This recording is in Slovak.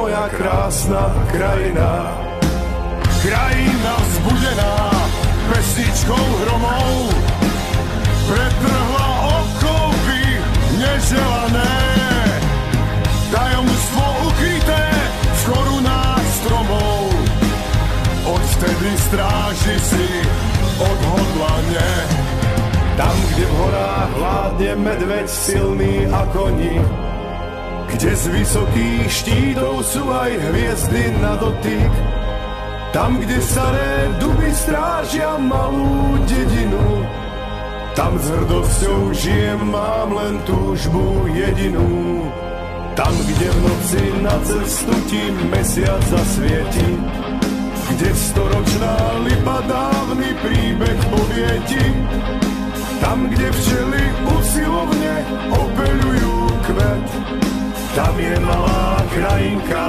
moja krásna krajina. Krajina vzbudená pesničkou hromov, pretrhla okovy neželané, tajomstvo ukryté v korunách stromov. Odvtedy stráži si odhodlane. Tam, kde v horách vládne medveď silný a koní, kde z vysokých štítov sú aj hviezdy na dotyk, tam, kde staré duby strážia malú dedinu, tam s hrdosťou žijem, mám len túžbu jedinú. Tam, kde v noci na cestu ti mesiac zasvieti, kde storočná lipa dávny príbeh povie ti, tam, kde včely usilovne opeľujú kvet, tam je malá krajinka